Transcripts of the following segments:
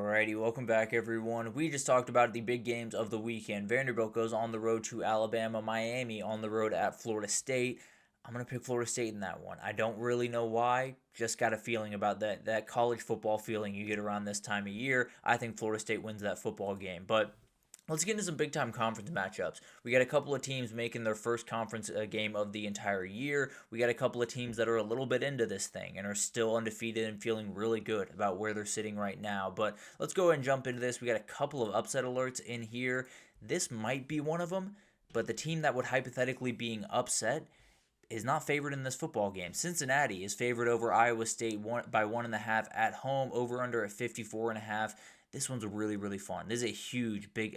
Alrighty, welcome back everyone. We just talked about the big games of the weekend. Vanderbilt goes on the road to Alabama, Miami on the road at Florida State. I'm going to pick Florida State in that one. I don't really know why, just got a feeling about that college football feeling you get around this time of year. I think Florida State wins that football game, but let's get into some big time conference matchups. We got a couple of teams making their first conference game of the entire year. We got a couple of teams that are a little bit into this thing and are still undefeated and feeling really good about where they're sitting right now. But let's go ahead and jump into this. We got a couple of upset alerts in here. This might be one of them, but the team that would hypothetically being upset is not favored in this football game. Cincinnati is favored over Iowa State by 1.5 at home, over under at 54.5. This one's really, really fun. This is a huge Big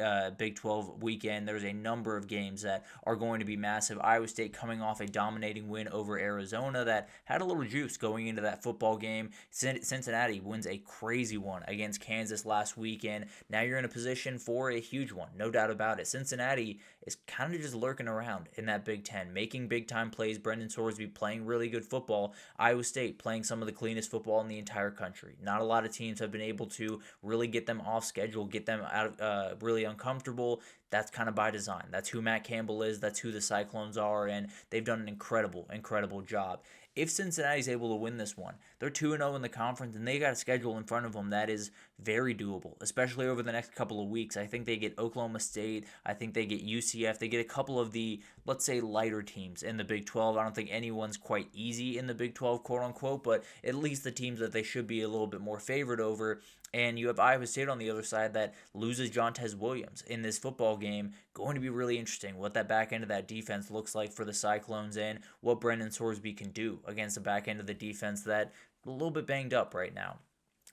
12 weekend. There's a number of games that are going to be massive. Iowa State coming off a dominating win over Arizona that had a little juice going into that football game. Cincinnati wins a crazy one against Kansas last weekend. Now you're in a position for a huge one, no doubt about it. Cincinnati is kind of just lurking around in that Big Ten, making big-time plays. Brendan Sorsby playing really good football. Iowa State playing some of the cleanest football in the entire country. Not a lot of teams have been able to really get them off schedule, get them out really uncomfortable. That's kind of by design. That's who Matt Campbell is. That's who the Cyclones are, and they've done an incredible job. If Cincinnati's able to win this one, they're 2-0 in the conference, and they got a schedule in front of them that is very doable, especially over the next couple of weeks. I think they get Oklahoma State. I think they get UCF. They get a couple of the, let's say, lighter teams in the Big 12. I don't think anyone's quite easy in the Big 12, quote-unquote, but at least the teams that they should be a little bit more favored over. And you have Iowa State on the other side that loses Jontez Williams in this football game. Going to be really interesting what that back end of that defense looks like for the Cyclones and what Brendan Sorsby can do against the back end of the defense that a little bit banged up right now.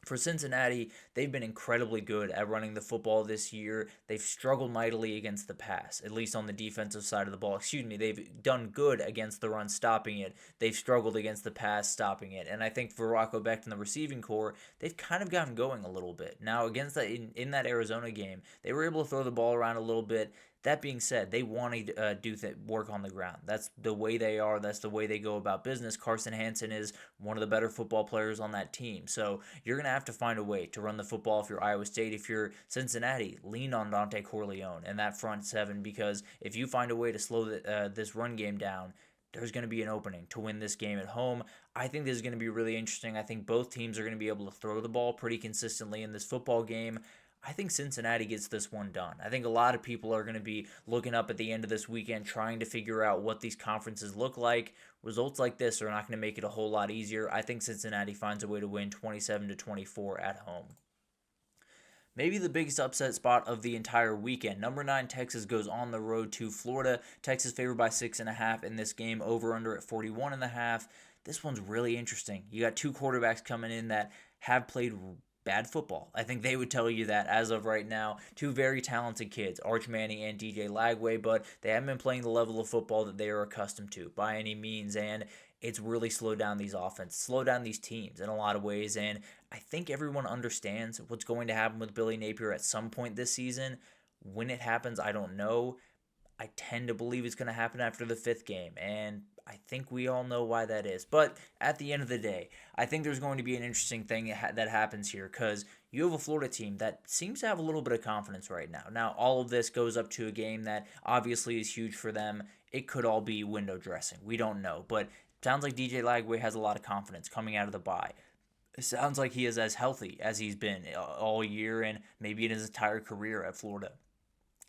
For Cincinnati, they've been incredibly good at running the football this year. They've struggled mightily against the pass, at least on the defensive side of the ball. They've done good against the run, stopping it. They've struggled against the pass, stopping it. And I think for Rocco Becht and the receiving core, they've kind of gotten going a little bit. Now, against that in that Arizona game, they were able to throw the ball around a little bit. That being said, they want to do work on the ground. That's the way they are. That's the way they go about business. Carson Hansen is one of the better football players on that team. So you're going to have to find a way to run the football if you're Iowa State. If you're Cincinnati, lean on Dante Corleone and that front seven, because if you find a way to slow this run game down, there's going to be an opening to win this game at home. I think this is going to be really interesting. I think both teams are going to be able to throw the ball pretty consistently in this football game. I think Cincinnati gets this one done. I think a lot of people are going to be looking up at the end of this weekend trying to figure out what these conferences look like. Results like this are not going to make it a whole lot easier. I think Cincinnati finds a way to win 27-24 at home. Maybe the biggest upset spot of the entire weekend. Number 9 Texas goes on the road to Florida. Texas favored by 6.5 in this game, over under at 41.5. This one's really interesting. You got two quarterbacks coming in that have played bad football. I think they would tell you that as of right now. Two very talented kids, Arch Manning and DJ Lagway, but they haven't been playing the level of football that they are accustomed to by any means, and it's really slowed down these offenses, slowed down these teams in a lot of ways, and I think everyone understands what's going to happen with Billy Napier at some point this season. When it happens, I don't know. I tend to believe it's going to happen after the 5th game, and I think we all know why that is. But at the end of the day, I think there's going to be an interesting thing that happens here, because you have a Florida team that seems to have a little bit of confidence right now. Now, all of this goes up to a game that obviously is huge for them. It could all be window dressing. We don't know. But it sounds like DJ Lagway has a lot of confidence coming out of the bye. It sounds like he is as healthy as he's been all year and maybe in his entire career at Florida.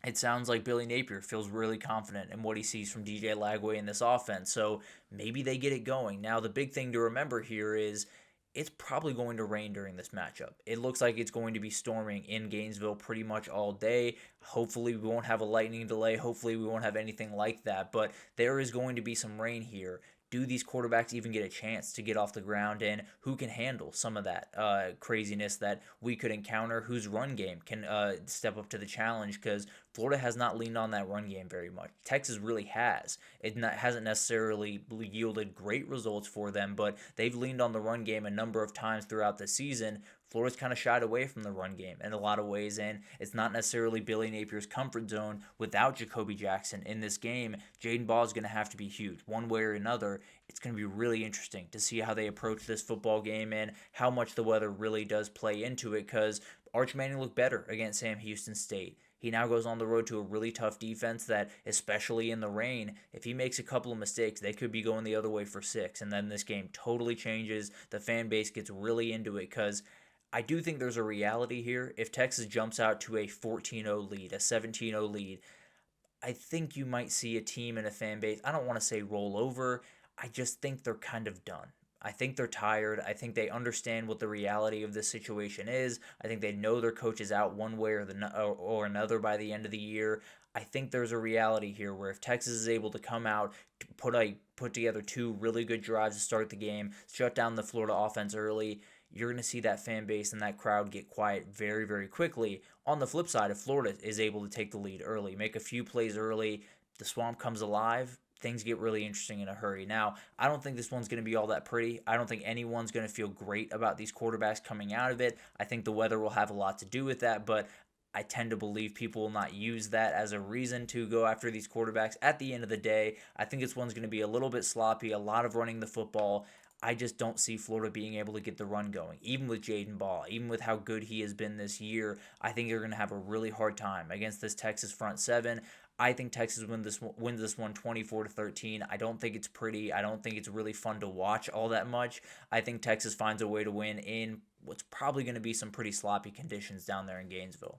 It sounds like Billy Napier feels really confident in what he sees from DJ Lagway in this offense, so maybe they get it going. Now, the big thing to remember here is it's probably going to rain during this matchup. It looks like it's going to be storming in Gainesville pretty much all day. Hopefully we won't have a lightning delay. Hopefully we won't have anything like that, but there is going to be some rain here. Do these quarterbacks even get a chance to get off the ground, and who can handle some of that craziness that we could encounter? Whose run game can step up to the challenge? Because Florida has not leaned on that run game very much. Texas really has. Hasn't necessarily yielded great results for them, but they've leaned on the run game a number of times throughout the season. Florida's kind of shied away from the run game in a lot of ways, and it's not necessarily Billy Napier's comfort zone without Jacoby Jackson in this game. Jaden Ball is going to have to be huge one way or another. It's going to be really interesting to see how they approach this football game and how much the weather really does play into it, because Arch Manning looked better against Sam Houston State. He now goes on the road to a really tough defense that, especially in the rain, if he makes a couple of mistakes, they could be going the other way for 6. And then this game totally changes. The fan base gets really into it, because I do think there's a reality here. If Texas jumps out to a 14-0 lead, a 17-0 lead, I think you might see a team and a fan base, I don't want to say roll over, I just think they're kind of done. I think they're tired. I think they understand what the reality of this situation is. I think they know their coach is out one way or another by the end of the year. I think there's a reality here where if Texas is able to come out, put together 2 really good drives to start the game, shut down the Florida offense early, you're going to see that fan base and that crowd get quiet very, very quickly. On the flip side, if Florida is able to take the lead early, make a few plays early, the Swamp comes alive, things get really interesting in a hurry. Now, I don't think this one's going to be all that pretty. I don't think anyone's going to feel great about these quarterbacks coming out of it. I think the weather will have a lot to do with that, but I tend to believe people will not use that as a reason to go after these quarterbacks. At the end of the day, I think this one's going to be a little bit sloppy, a lot of running the football. I just don't see Florida being able to get the run going. Even with Jaden Ball, even with how good he has been this year, I think they're going to have a really hard time against this Texas front 7. I think Texas wins this one 24-13. I don't think it's pretty. I don't think it's really fun to watch all that much. I think Texas finds a way to win in what's probably going to be some pretty sloppy conditions down there in Gainesville.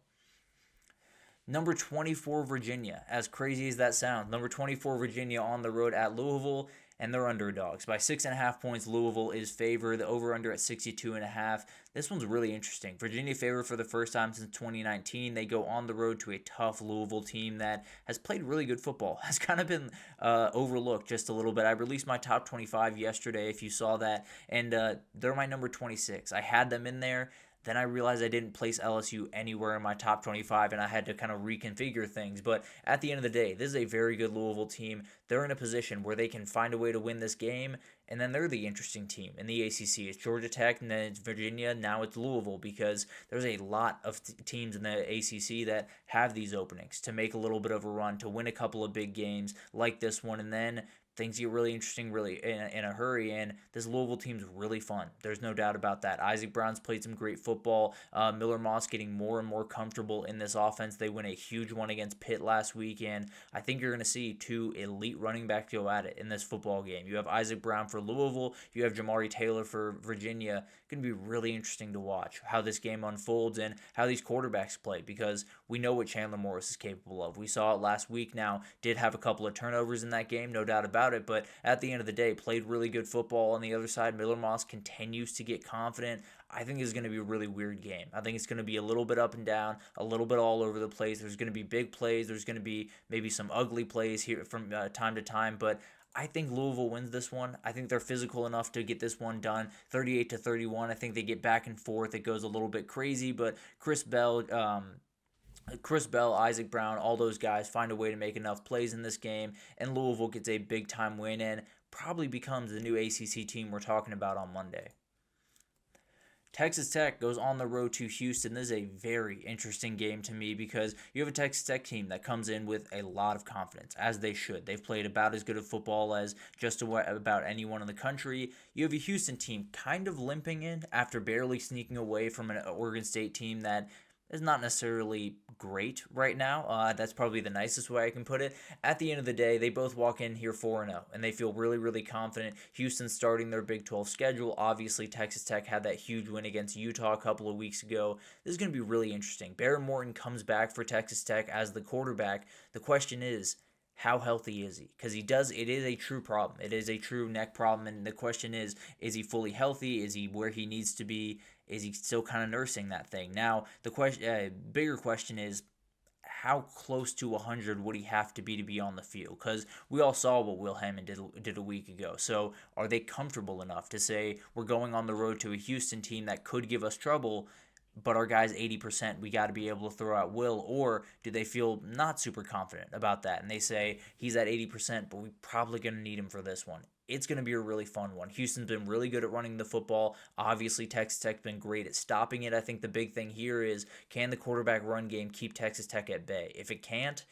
Number 24, Virginia. As crazy as that sounds, number 24, Virginia on the road at Louisville, and they're underdogs. By 6.5 points, Louisville is favored. The over-under at 62.5. This one's really interesting. Virginia favored for the first time since 2019. They go on the road to a tough Louisville team that has played really good football. Has kind of been overlooked just a little bit. I released my top 25 yesterday, if you saw that, and they're my number 26. I had them in there. Then I realized I didn't place LSU anywhere in my top 25, and I had to kind of reconfigure things. But at the end of the day, this is a very good Louisville team. They're in a position where they can find a way to win this game, and then they're the interesting team in the ACC. It's Georgia Tech, and then it's Virginia, now it's Louisville, because there's a lot of teams in the ACC that have these openings to make a little bit of a run, to win a couple of big games like this one, and then things get really interesting really in a hurry, and this Louisville team's really fun. There's no doubt about that. Isaac Brown's played some great football. Miller Moss getting more and more comfortable in this offense. They win a huge one against Pitt last week, and I think you're going to see 2 elite running backs go at it in this football game. You have Isaac Brown for Louisville. You have Jamari Taylor for Virginia. Going to be really interesting to watch how this game unfolds and how these quarterbacks play, because we know what Chandler Morris is capable of. We saw it last week. Now, did have a couple of turnovers in that game, no doubt about it, but at the end of the day, played really good football. On the other side, Miller Moss continues to get confident. I think it's going to be a really weird game. I think it's going to be a little bit up and down, a little bit all over the place. There's going to be big plays. There's going to be maybe some ugly plays here from time to time, but I think Louisville wins this one. I think they're physical enough to get this one done, 38-31. I think they get back and forth. It goes a little bit crazy, but Chris Bell, Isaac Brown, all those guys find a way to make enough plays in this game, and Louisville gets a big-time win and probably becomes the new ACC team we're talking about on Monday. Texas Tech goes on the road to Houston. This is a very interesting game to me, because you have a Texas Tech team that comes in with a lot of confidence, as they should. They've played about as good of football as just about anyone in the country. You have a Houston team kind of limping in after barely sneaking away from an Oregon State team that is not necessarily great right now. That's probably the nicest way I can put it. At the end of the day, they both walk in here 4-0, and they feel really, really confident. Houston's starting their Big 12 schedule. Obviously, Texas Tech had that huge win against Utah a couple of weeks ago. This is going to be really interesting. Barrett Morton comes back for Texas Tech as the quarterback. The question is, how healthy is he? Because it is a true problem. It is a true neck problem, and the question is he fully healthy? Is he where he needs to be? Is he still kind of nursing that thing? Now, the bigger question is, how close to 100 would he have to be on the field? Because we all saw what Will Hammond did a week ago. So are they comfortable enough to say, we're going on the road to a Houston team that could give us trouble, but our guy's 80%, we got to be able to throw out will? Or do they feel not super confident about that and they say he's at 80%, but we're probably going to need him for this one? It's going to be a really fun one. Houston's been really good at running the football. Obviously, Texas Tech's been great at stopping it. I think the big thing here is, can the quarterback run game keep Texas Tech at bay? If it can't,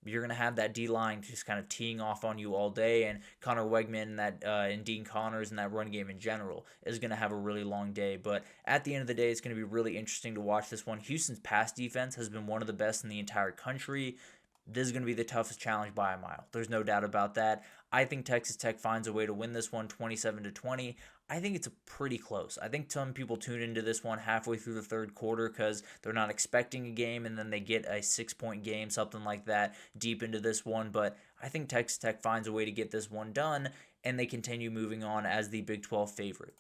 you're going to have that D-line just kind of teeing off on you all day, and Connor Wegman and Dean Connors and that run game in general is going to have a really long day. But at the end of the day, it's going to be really interesting to watch this one. Houston's pass defense has been one of the best in the entire country. This is going to be the toughest challenge by a mile. There's no doubt about that. I think Texas Tech finds a way to win this one 27-20. I think it's pretty close. I think some people tune into this one halfway through the third quarter because they're not expecting a game, and then they get a 6-point game, something like that, deep into this one. But I think Texas Tech finds a way to get this one done, and they continue moving on as the Big 12 favorite.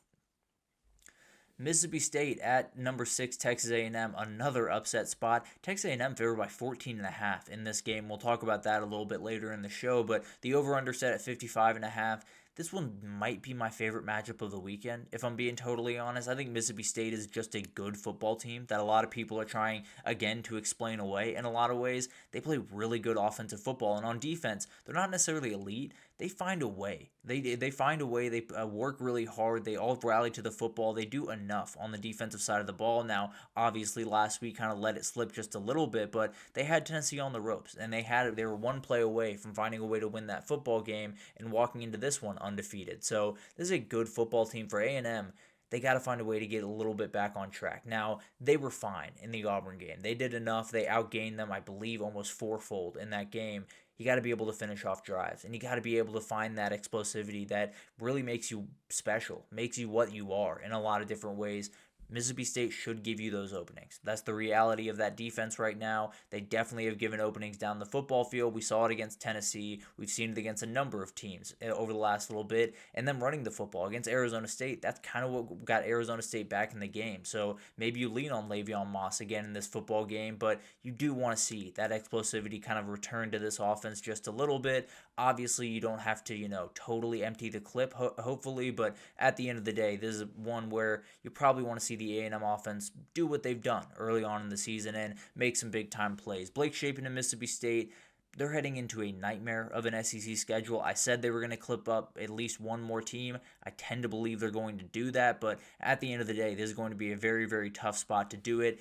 Mississippi State at number 6, Texas A&M, another upset spot. Texas A&M favored by 14.5 in this game. We'll talk about that a little bit later in the show, but the over-under set at 55.5. This one might be my favorite matchup of the weekend, if I'm being totally honest. I think Mississippi State is just a good football team that a lot of people are trying, again, to explain away. In a lot of ways, they play really good offensive football, and on defense, they're not necessarily elite. They find a way. They find a way. They work really hard. They all rally to the football. They do enough on the defensive side of the ball. Now, obviously, last week kind of let it slip just a little bit, but they had Tennessee on the ropes, and they were one play away from finding a way to win that football game and walking into this one undefeated. So this is a good football team for A&M. They got to find a way to get a little bit back on track. Now, they were fine in the Auburn game. They did enough. They outgained them, I believe, almost fourfold in that game. You got to be able to finish off drives, and you got to be able to find that explosivity that really makes you special, makes you what you are in a lot of different ways. Mississippi State should give you those openings. That's the reality of that defense right now. They definitely have given openings down the football field. We saw it against Tennessee. We've seen it against a number of teams over the last little bit. And then running the football against Arizona State, that's kind of what got Arizona State back in the game. So maybe you lean on Le'Veon Moss again in this football game, but you do want to see that explosivity kind of return to this offense just a little bit. Obviously, you don't have to, totally empty the clip, hopefully, but at the end of the day, this is one where you probably want to see the A&M offense do what they've done early on in the season and make some big-time plays. Blake Shapen and Mississippi State, they're heading into a nightmare of an SEC schedule. I said they were going to clip up at least one more team. I tend to believe they're going to do that, but at the end of the day, this is going to be a very, very tough spot to do it.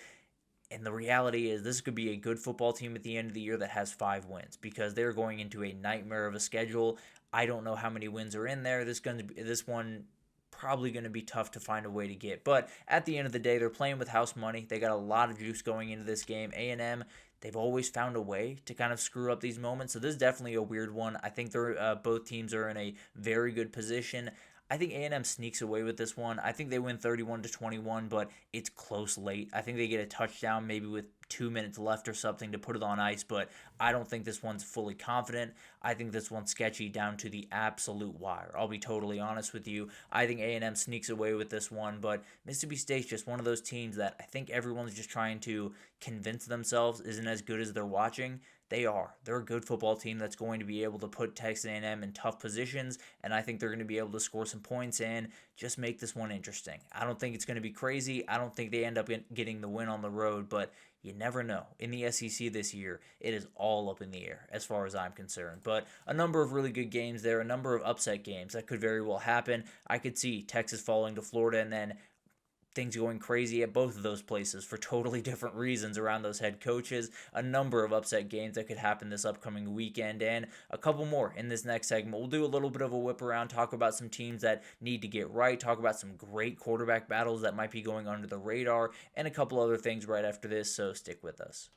And the reality is this could be a good football team at the end of the year that has 5 wins because they're going into a nightmare of a schedule. I don't know how many wins are in there. This one probably going to be tough to find a way to get. But at the end of the day, they're playing with house money. They got a lot of juice going into this game. A&M, they've always found a way to kind of screw up these moments. So this is definitely a weird one. I think both teams are in a very good position. I think A&M sneaks away with this one. I think they win 31-21, but it's close late. I think they get a touchdown maybe with 2 minutes left or something to put it on ice, but I don't think this one's fully confident. I think this one's sketchy down to the absolute wire. I'll be totally honest with you. I think A&M sneaks away with this one, but Mississippi State's just one of those teams that I think everyone's just trying to convince themselves isn't as good as they're watching. They are. They're a good football team that's going to be able to put Texas A&M in tough positions, and I think they're going to be able to score some points and just make this one interesting. I don't think it's going to be crazy. I don't think they end up getting the win on the road, but you never know. In the SEC this year, it is all up in the air as far as I'm concerned. But a number of really good games there, a number of upset games that could very well happen. I could see Texas falling to Florida and then things going crazy at both of those places for totally different reasons around those head coaches. A number of upset games that could happen this upcoming weekend, and a couple more in this next segment. We'll do a little bit of a whip around, talk about some teams that need to get right, talk about some great quarterback battles that might be going under the radar, and a couple other things right after this, so stick with us.